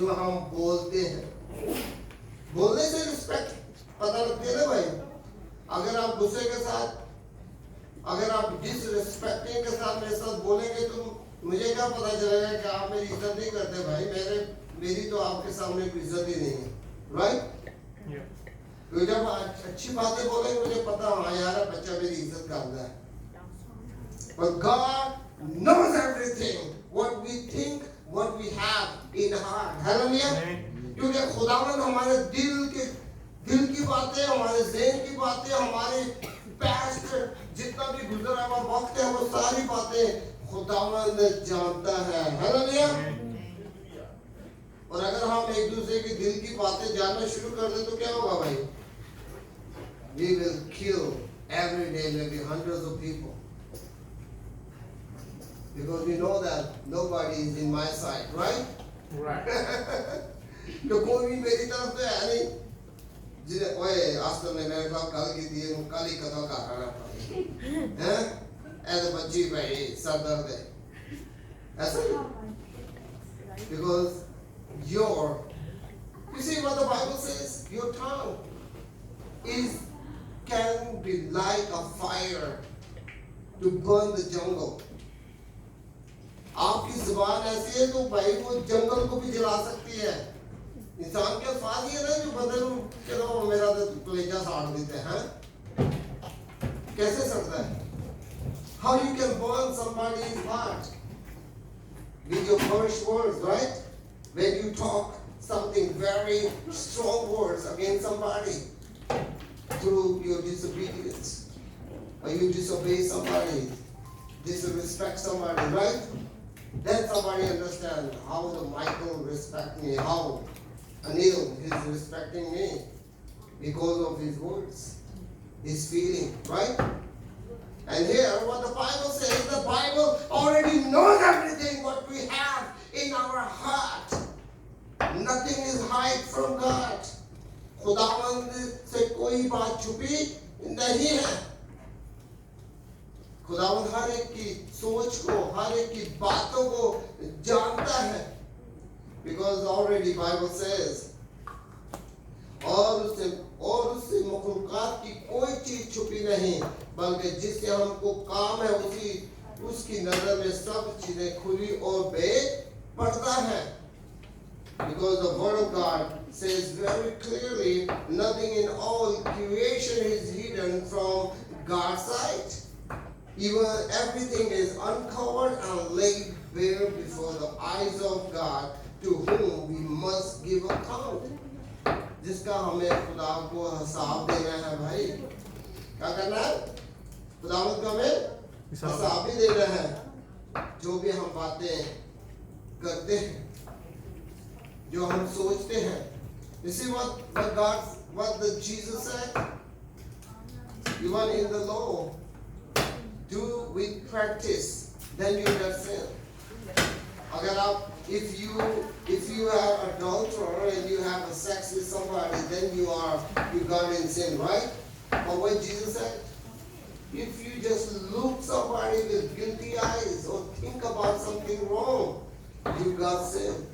जो हम बोलते हैं, बोलने से रिस्पेक्ट पता लगती है ना भाई। अगर आप गुस्से के साथ, अगर आप डिसरिस्पेक्टिंग के साथ मेरे साथ बोलेंगे तो मुझे क्या पता चलेगा कि आप मेरी इज्जत नहीं करते भाई। मेरी तो आपके सामने कोई इज्जत ही नहीं है, राइट? तो जब अच्छी बातें बोलेंगे मुझे पता, हाँ यार बच्चा मेरी इज्जत करता है। But God knows everything, what we think, what we have in heart. Hallelujah. क्योंकि खुदावंद हमारे दिल की बातें, हमारे ज़हन की बातें, हमारे पास्ट जितना भी गुजरा हुआ वक्त है वो सारी बातें खुदावंद जानता है। हालेलुया। और अगर हम एक दूसरे के दिल की बातें जानना शुरू कर दें तो क्या होगा भाई? We will kill every day maybe hundreds of people. Because we know that nobody is in my side, right? Right. तो कोई भी मेरी तरफ तो है नहीं। जिन्हें ओए आज तो ने मेरे साथ कल की दी काली कथा का रहा था, हैं? ऐसे बच्ची भाई सर दर्द है, ऐसा ही। Because you see what the Bible says? Your tongue can be like a fire to burn the jungle. आपकी जुबान ऐसी है तो भाई वो जंगल को भी जला सकती है। इंसान के अल्फाज ये ना जो बदल चलो मेरा तो कलेजा साड़ देते हैं, कैसे सकता है? How you can burn somebody's heart with your harsh words, right? When you talk something very strong words against somebody through your disobedience, or you disobey somebody, disrespect somebody, right? Then somebody understand how the Michael respect me, how Anil is respecting me because of his words, his feeling, right? And here what the Bible says, the Bible already knows everything what we have in our heart. Nothing is hid from God. खुदावंद से कोई बात छुपी नहीं है। खुदावंद हर एक की सोच को, हर एक की बातों को जानता है। Because already Bible says, और उससे मखलूकात की कोई चीज छुपी नहीं, बल्कि जिससे हमको काम है उसकी नजर में सब चीजें खुली और बेपर्दा है। Because the word of God says very clearly, nothing in all creation is hidden from God's sight. Even everything is uncovered and laid bare before the eyes of God, to whom we must give account. जिसका हमें खुदा को हिसाब देना है भाई। क्या करना है? खुदावंद को हमें हिसाब भी देना है। जो भी हम बातें करते हैं, जो हम सोचते हैं। You see what the Jesus said? Even in the law, do with practice, then you will sin. अगर आप if you are adulterer and you have a sex with somebody, then you got in sin, right? But what Jesus said, if you just look somebody with guilty eyes or think about something wrong, you got sin.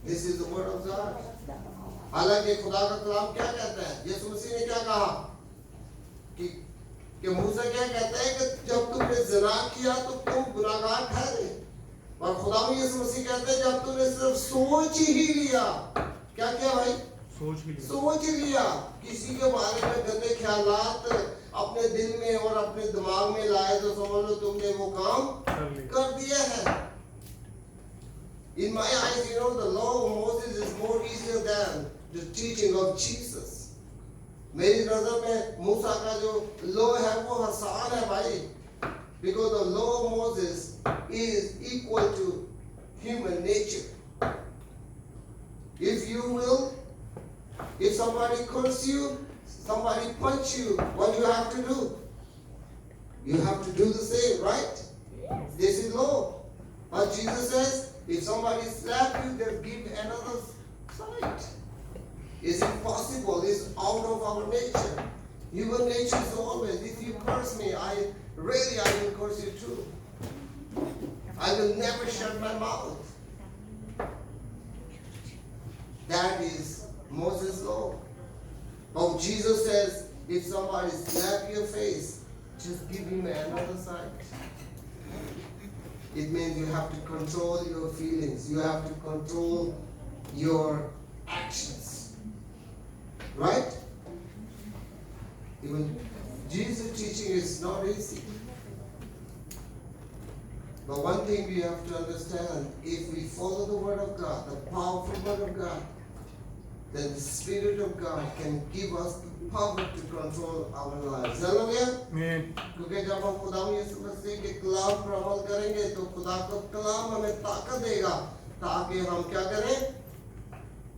This is the word of God. हालांकि खुदा का कलाम क्या कहता है? यीशु मसीह ने क्या कहा कि मूसा क्या कहता है कि जब तुमने ज़िना किया तो तुम गुनाहगार ठहरे, और खुदा में यीशु मसीह कहते हैं जब तुमने सिर्फ सोच ही लिया। क्या किया भाई? सोच लिया। किसी के बारे में गंदे ख्यालात अपने दिल में और अपने दिमाग में लाए तो समझ लो तुमने वो काम कर दिया है। In my eyes, you know, the law of Moses is more easier than the teaching of Jesus. मेरी नजर में मूसा का जो law है वो आसान है भाई, because the law of Moses is equal to human nature. If somebody curse you, somebody punch you, what do you have to do? You have to do the same, right? This is law. But Jesus says, if somebody slap you, then give another side. Is it possible? It's out of our nature. Human nature is always, if you curse me, I will curse you too. I will never shut my mouth. That is Moses' law. But Jesus says, if somebody slap your face, just give him another side. It means you have to control your feelings. You have to control your actions. Right? Even Jesus' teaching is not easy. But one thing we have to understand, if we follow the Word of God, the powerful Word of God, then the Spirit of God can give us the power to control our lives. Hallelujah? Amen. क्योंकि जब हम खुदा यीशु मसीह के कलाम पर अमल करेंगे तो खुदा का कलाम हमें ताकत देगा ताकि हम क्या करें,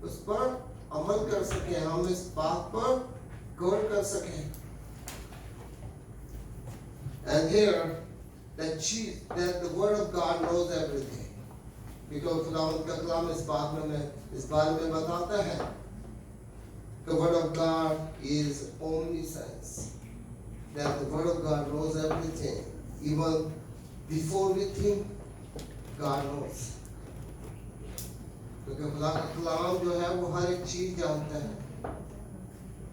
उस पर अमल कर सकें, हम इस बात पर गौर कर सकें. And here, that the Word of God knows everything. Because खुदावंद का कलाम इस बारे में बताता है. The Word of God is omniscience. That the Word of God knows everything. Even before we think, God knows. क्योंकि खुदा का कलाम जो है वो हर एक चीज जानता है.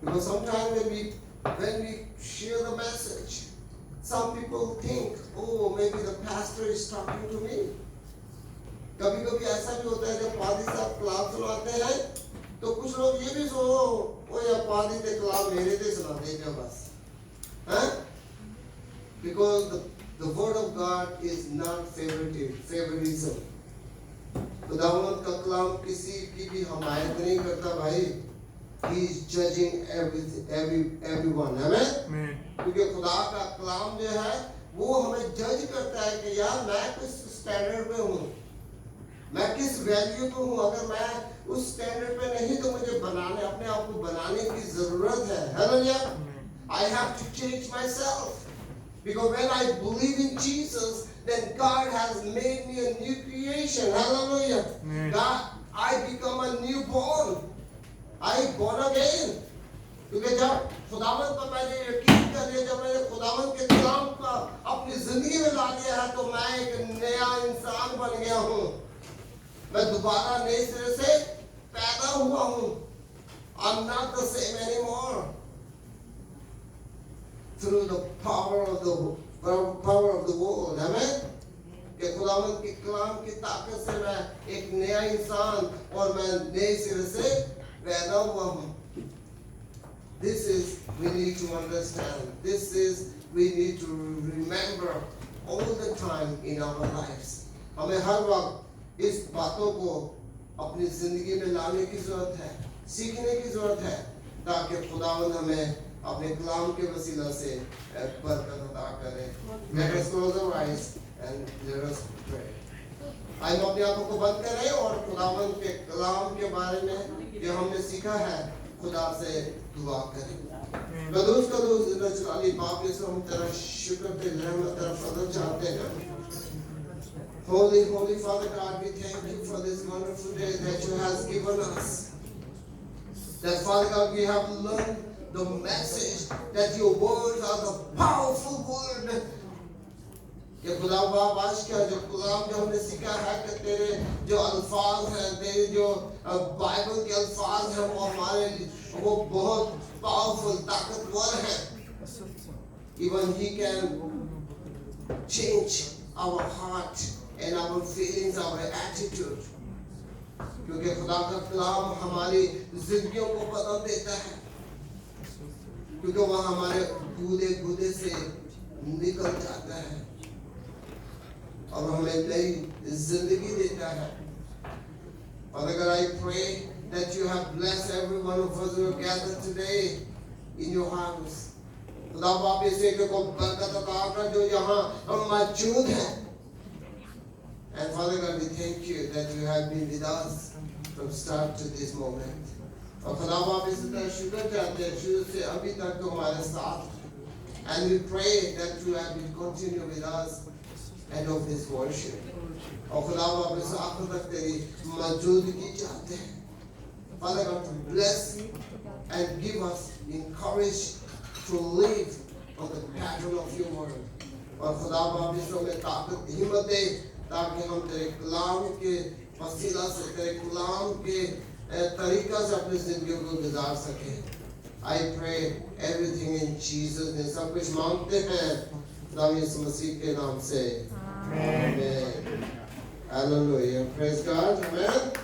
Because sometimes when we share the message, some people think, oh, maybe the pastor is talking to me. कभी कभी ऐसा भी होता है जब पादी साहब कलाम सुनाते हैं तो कुछ लोग ये भी ओ या पादी ते कलाम मेरे ते सुनाते हैं बस, हैं? Because the word of God is not favoritism. खुदावंद का कलाम किसी की भी हमायत नहीं करता भाई. He is judging everyone. Amen? क्योंकि खुदा का कलाम जो है वो हमें जज करता है कि यार मैं किस स्टैंडर्ड पे हूँ, मैं किस वैल्यू पे हूँ. अगर मैं उस स्टैंडर्ड पे नहीं तो मुझे अपने आप को बनाने की जरूरत है. Hallelujah? I have to change myself. Because when I believe in Jesus, then God has made me a new creation. Hallelujah. God, I become a newborn. I born again. क्योंकि जब खुदावंद पर मैंने यकीन कर लिया, जब मैंने खुदावंद के कलाम को अपनी जिंदगी में ला लिया है तो मैं एक नया इंसान बन गया हूँ. मैं दोबारा नए सिरे से पैदा हुआ हूँ. I'm not the same anymore. Through the power of the world. Amen? कि खुदावंद के कलाम की ताकत से मैं एक नया इंसान और मैं नए सिरे से पैदा हुआ हूँ. This is, we need to understand. This is, we need to remember all the time in our lives. हमें हर वक्त इस बातों को अपनी जिंदगी में लाने की जरूरत है, सीखने की जरूरत है, ताकि खुदावंद हमें अपने कलाम के वसीला से बरकत अता करे. Let us close our eyes and let us pray. आइए अपनी आंखों को बंद करें और खुदावंद के कलाम के बारे में जो हमने सीखा है खुदा से दुआ करें. कदूस रचनाली बाप यीशु हम तेरा शुक्र तेरा रहमत तेरा फजल चाहते हैं. Holy Father God, we thank you for this wonderful day that you has given us. That Father God, we have learned the message that your words are the powerful word. ये खुदा बाप आज क्या जो कलाम जो हमने सीखा है कि तेरे जो अल्फाज हैं, तेरे जो बाइबल के अल्फाज हैं वो हमारे लिए वो बहुत पावरफुल ताकतवर हैं. Even he can change our heart and our feelings, our attitude. क्योंकि खुदा का कलाम हमारी जिंदगियों को बदल देता है. क्योंकि वह हमारे गुदे से निकल जाता है और हमें नई जिंदगी देता है. Father God, I pray that you have blessed every one of us who are gathered today in your house. खुदा बाप इसे को बरकत अता कर जो यहाँ हम मौजूद हैं. And Father God, we thank you that you have been with us from start to this moment. और खुदा बाप इसी तरह शुक्र चाहते हैं शुरू से अभी तक तो हमारे साथ. And we pray that you have been continue with us and of this worship. और खुदा बाप इस आखिर तक तेरी मौजूदगी चाहते हैं. Father God, to bless and give us encourage to live on the pattern of your word. और खुदा बाप इस हमें ताकत हिम्मत दे ताकि हम तेरे कलाम के वसीला से तेरे कलाम के तरीका से अपनी जिंदगी को गुजार सके। I pray everything in Jesus ने सब कुछ मांगते हैं खुदा यीशु मसीह के नाम से। Amen. Hallelujah. Praise God. Amen.